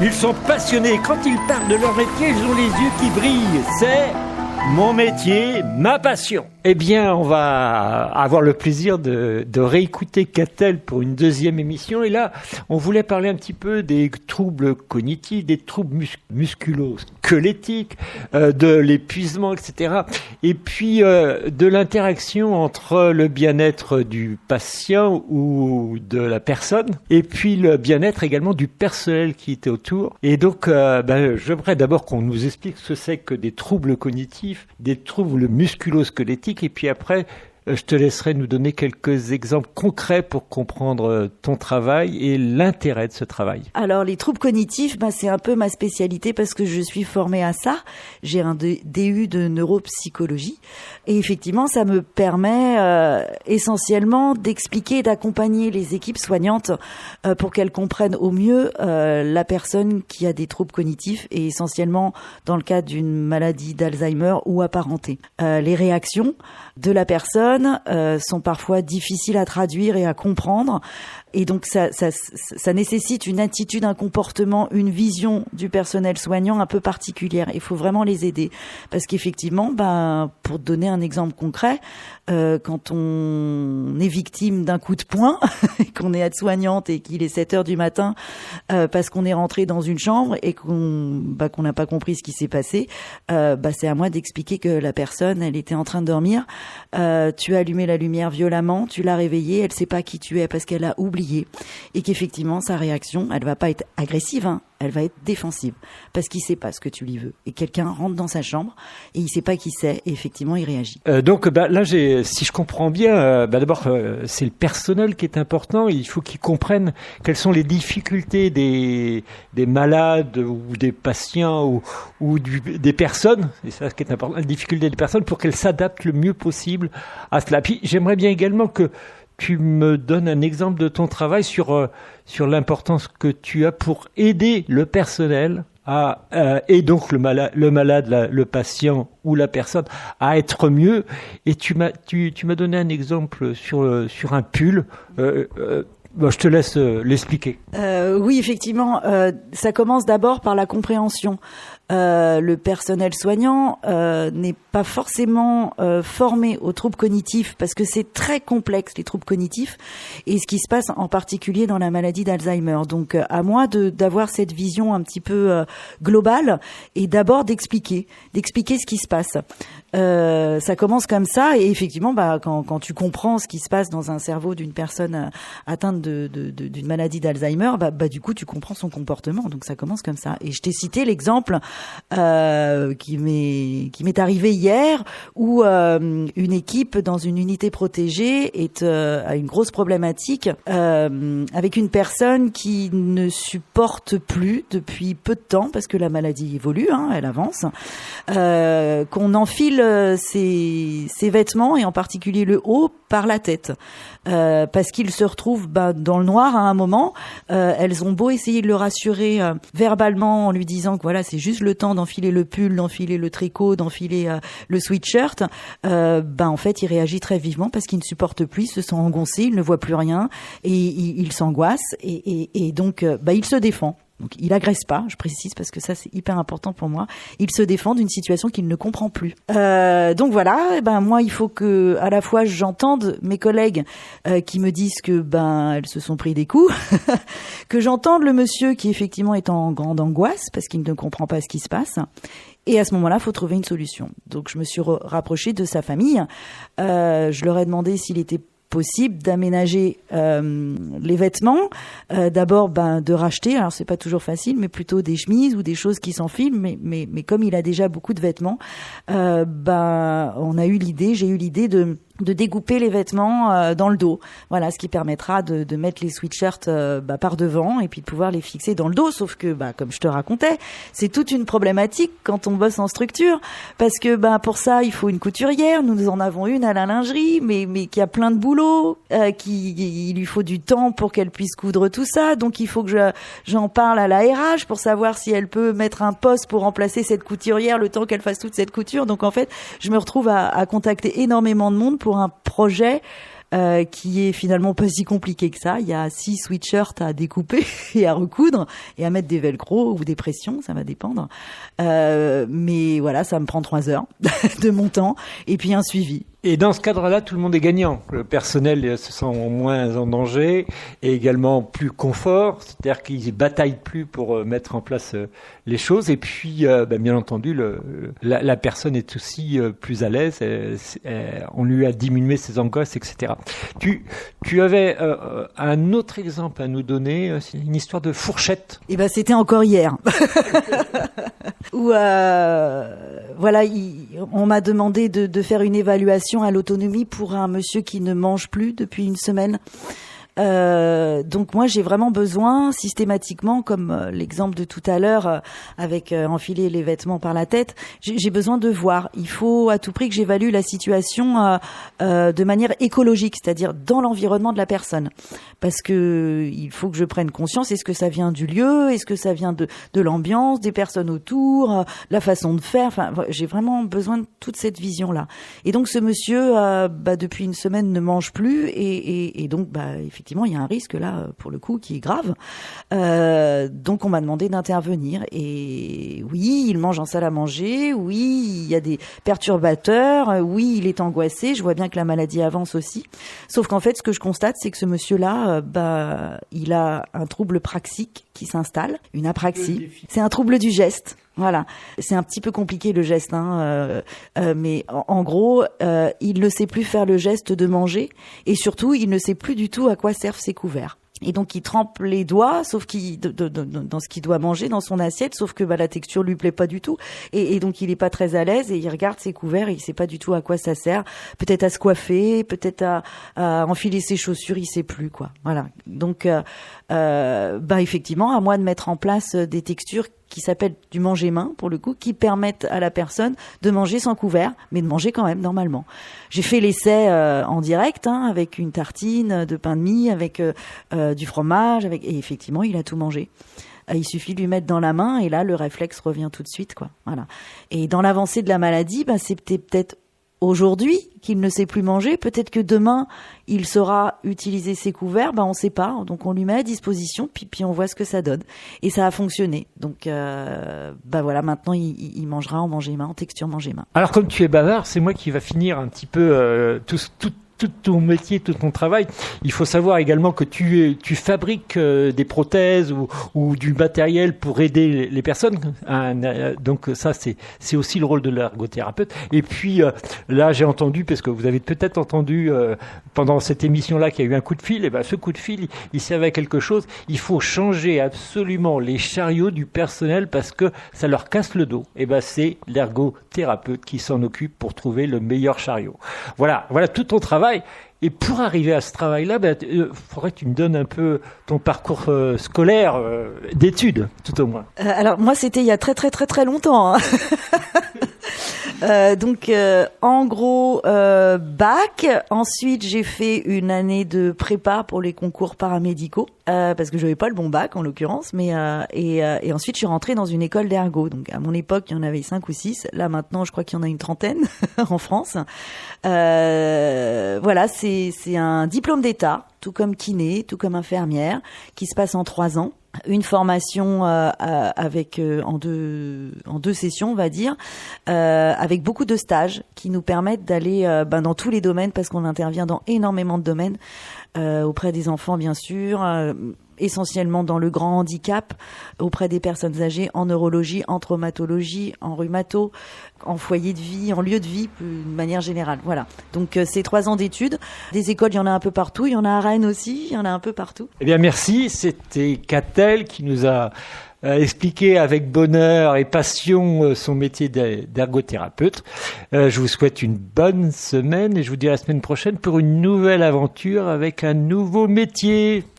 Ils sont passionnés. Quand ils parlent de leur métier, ils ont les yeux qui brillent. C'est mon métier, ma passion. Eh bien, on va avoir le plaisir de réécouter Catel pour une deuxième émission. Et là, on voulait parler un petit peu des troubles cognitifs, des troubles musculo-squelettiques, de l'épuisement, etc. Et puis, de l'interaction entre le bien-être du patient ou de la personne, et puis le bien-être également du personnel qui était autour. Et donc, j'aimerais d'abord qu'on nous explique ce que c'est que des troubles cognitifs, des troubles musculo-squelettiques, et puis après, je te laisserai nous donner quelques exemples concrets pour comprendre ton travail et l'intérêt de ce travail. Alors, les troubles cognitifs, c'est un peu ma spécialité parce que je suis formée à ça. J'ai un DU de neuropsychologie. Et effectivement, ça me permet essentiellement d'expliquer et d'accompagner les équipes soignantes pour qu'elles comprennent au mieux la personne qui a des troubles cognitifs et essentiellement dans le cas d'une maladie d'Alzheimer ou apparentée. Les réactions de la personne sont parfois difficiles à traduire et à comprendre. Et donc, ça nécessite une attitude, un comportement, une vision du personnel soignant un peu particulière. Il faut vraiment les aider. Parce qu'effectivement, pour donner un exemple concret, quand on est victime d'un coup de poing, et qu'on est aide-soignante et qu'il est 7 heures du matin, parce qu'on est rentré dans une chambre et qu'on n'a pas compris ce qui s'est passé, c'est à moi d'expliquer que la personne, elle était en train de dormir. Tu as allumé la lumière violemment, tu l'as réveillée, elle sait pas qui tu es parce qu'elle a oublié. Et qu'effectivement, sa réaction, elle va pas être agressive, elle va être défensive. Parce qu'il sait pas ce que tu lui veux. Et quelqu'un rentre dans sa chambre, et il sait pas qui c'est, et effectivement, il réagit. Donc, là, si je comprends bien, d'abord, c'est le personnel qui est important. Il faut qu'ils comprennent quelles sont les difficultés des malades, ou des patients, ou des personnes. C'est ça qui est important, les difficultés des personnes, pour qu'elles s'adaptent le mieux possible à cela. Puis, j'aimerais bien également que tu me donnes un exemple de ton travail sur l'importance que tu as pour aider le personnel et donc le malade, le patient ou la personne à être mieux. Et tu m'as donné un exemple sur un pull. Je te laisse l'expliquer. Oui, effectivement, ça commence d'abord par la compréhension. Le personnel soignant n'est pas forcément formé aux troubles cognitifs parce que c'est très complexe, les troubles cognitifs, et ce qui se passe en particulier dans la maladie d'Alzheimer. Donc à moi d'avoir cette vision un petit peu globale et d'abord d'expliquer ce qui se passe. Ça commence comme ça, et effectivement, quand tu comprends ce qui se passe dans un cerveau d'une personne atteinte d'une maladie d'Alzheimer, du coup tu comprends son comportement. Donc ça commence comme ça. Et je t'ai cité l'exemple qui m'est arrivé hier, où une équipe dans une unité protégée a une grosse problématique avec une personne qui ne supporte plus depuis peu de temps, parce que la maladie évolue, elle avance, qu'on enfile ses vêtements, et en particulier le haut, par la tête, parce qu'il se retrouve dans le noir à un moment. Elles ont beau essayer de le rassurer verbalement en lui disant que voilà, c'est juste le temps d'enfiler le pull, d'enfiler le tricot, d'enfiler le sweatshirt. En fait, il réagit très vivement parce qu'il ne supporte plus, il se sent engoncé, il ne voit plus rien, et il s'angoisse, et donc il se défend. Donc il agresse pas, je précise parce que ça c'est hyper important pour moi. Il se défend d'une situation qu'il ne comprend plus. Donc voilà, moi il faut que à la fois j'entende mes collègues qui me disent que elles se sont pris des coups, que j'entende le monsieur qui effectivement est en grande angoisse parce qu'il ne comprend pas ce qui se passe. Et à ce moment-là, il faut trouver une solution. Donc je me suis rapprochée de sa famille. Je leur ai demandé s'il était possible d'aménager les vêtements, d'abord de racheter, alors c'est pas toujours facile, mais plutôt des chemises ou des choses qui s'enfilent, mais comme il a déjà beaucoup de vêtements, j'ai eu l'idée de découper les vêtements dans le dos. Voilà, ce qui permettra de mettre les sweatshirts par devant et puis de pouvoir les fixer dans le dos. Sauf que, comme je te racontais, c'est toute une problématique quand on bosse en structure, parce que pour ça, il faut une couturière. Nous en avons une à la lingerie, mais qui a plein de boulot, il lui faut du temps pour qu'elle puisse coudre tout ça. Donc il faut que j'en parle à la RH pour savoir si elle peut mettre un poste pour remplacer cette couturière le temps qu'elle fasse toute cette couture. Donc en fait, je me retrouve à contacter énormément de monde pour un projet qui est finalement pas si compliqué que ça. Il y a 6 sweatshirts à découper et à recoudre et à mettre des velcro ou des pressions, ça va dépendre. Mais voilà, ça me prend 3 heures de mon temps et puis un suivi. Et dans ce cadre-là, tout le monde est gagnant. Le personnel se sent moins en danger et également plus confort, c'est-à-dire qu'ils ne bataillent plus pour mettre en place les choses. Et puis, bien entendu, la personne est aussi plus à l'aise. On lui a diminué ses angoisses, etc. Tu avais un autre exemple à nous donner, c'est une histoire de fourchette. Eh ben, c'était encore hier. Où voilà, on m'a demandé de faire une évaluation à l'autonomie pour un monsieur qui ne mange plus depuis une semaine. Donc moi j'ai vraiment besoin systématiquement, comme l'exemple de tout à l'heure avec enfiler les vêtements par la tête, j'ai besoin de voir. Il faut à tout prix que j'évalue la situation de manière écologique, c'est-à-dire dans l'environnement de la personne, parce que il faut que je prenne conscience. Est-ce que ça vient du lieu, est-ce que ça vient de l'ambiance, des personnes autour, la façon de faire. Enfin, j'ai vraiment besoin de toute cette vision-là. Et donc ce monsieur depuis une semaine ne mange plus et donc effectivement il y a un risque là pour le coup qui est grave. Donc on m'a demandé d'intervenir et oui, il mange en salle à manger, oui, il y a des perturbateurs, oui, il est angoissé, je vois bien que la maladie avance aussi. Sauf qu'en fait ce que je constate c'est que ce monsieur-là il a un trouble praxique qui s'installe, une apraxie. C'est un trouble du geste. Voilà, c'est un petit peu compliqué le geste, mais en gros, il ne sait plus faire le geste de manger et surtout, il ne sait plus du tout à quoi servent ses couverts. Et donc il trempe les doigts, sauf qu'il dans ce qu'il doit manger dans son assiette, sauf que la texture lui plaît pas du tout, et donc il est pas très à l'aise et il regarde ses couverts, et il sait pas du tout à quoi ça sert, peut-être à se coiffer, peut-être à enfiler ses chaussures, il sait plus quoi. Voilà. Donc effectivement, à moi de mettre en place des textures qui s'appellent du manger-main, pour le coup, qui permettent à la personne de manger sans couvert, mais de manger quand même normalement. J'ai fait l'essai en direct, avec une tartine de pain de mie, avec du fromage, et effectivement, il a tout mangé. Il suffit de lui mettre dans la main, et là, le réflexe revient tout de suite, quoi. Voilà. Et dans l'avancée de la maladie, c'était peut-être aujourd'hui qu'il ne sait plus manger, peut-être que demain il saura utiliser ses couverts, on sait pas, donc on lui met à disposition, puis on voit ce que ça donne, et ça a fonctionné. Donc voilà, maintenant il mangera en manger-main, en texture manger-main. Alors comme tu es bavard, c'est moi qui va finir un petit peu tout ton métier, tout ton travail. Il faut savoir également que tu fabriques des prothèses ou du matériel pour aider les personnes. Donc ça, c'est aussi le rôle de l'ergothérapeute. Et puis là, j'ai entendu, parce que vous avez peut-être entendu pendant cette émission-là qu'il y a eu un coup de fil. Et ce coup de fil, il servait à quelque chose. Il faut changer absolument les chariots du personnel parce que ça leur casse le dos. Et c'est l'ergothérapeute qui s'en occupe pour trouver le meilleur chariot. Voilà tout ton travail. Et pour arriver à ce travail-là, faudrait que tu me donnes un peu ton parcours scolaire, d'études, tout au moins. Alors moi, c'était il y a très très très très longtemps. Donc en gros bac, ensuite j'ai fait une année de prépa pour les concours paramédicaux parce que j'avais pas le bon bac en l'occurrence, mais et ensuite je suis rentrée dans une école d'ergo. Donc à mon époque, il y en avait 5 ou 6, là maintenant je crois qu'il y en a une trentaine en France. Voilà, c'est un diplôme d'État, tout comme kiné, tout comme infirmière, qui se passe en 3 ans. Une formation avec en deux sessions, on va dire, avec beaucoup de stages qui nous permettent d'aller dans tous les domaines, parce qu'on intervient dans énormément de domaines, auprès des enfants bien sûr, essentiellement dans le grand handicap, auprès des personnes âgées, en neurologie, en traumatologie, en rhumato, en foyer de vie, en lieu de vie, de manière générale. Voilà. Donc c'est 3 ans d'études. Des écoles, il y en a un peu partout. Il y en a à Rennes aussi. Il y en a un peu partout. Eh bien, merci. C'était Catel qui nous a expliqué avec bonheur et passion son métier d'ergothérapeute. Je vous souhaite une bonne semaine et je vous dis à la semaine prochaine pour une nouvelle aventure avec un nouveau métier.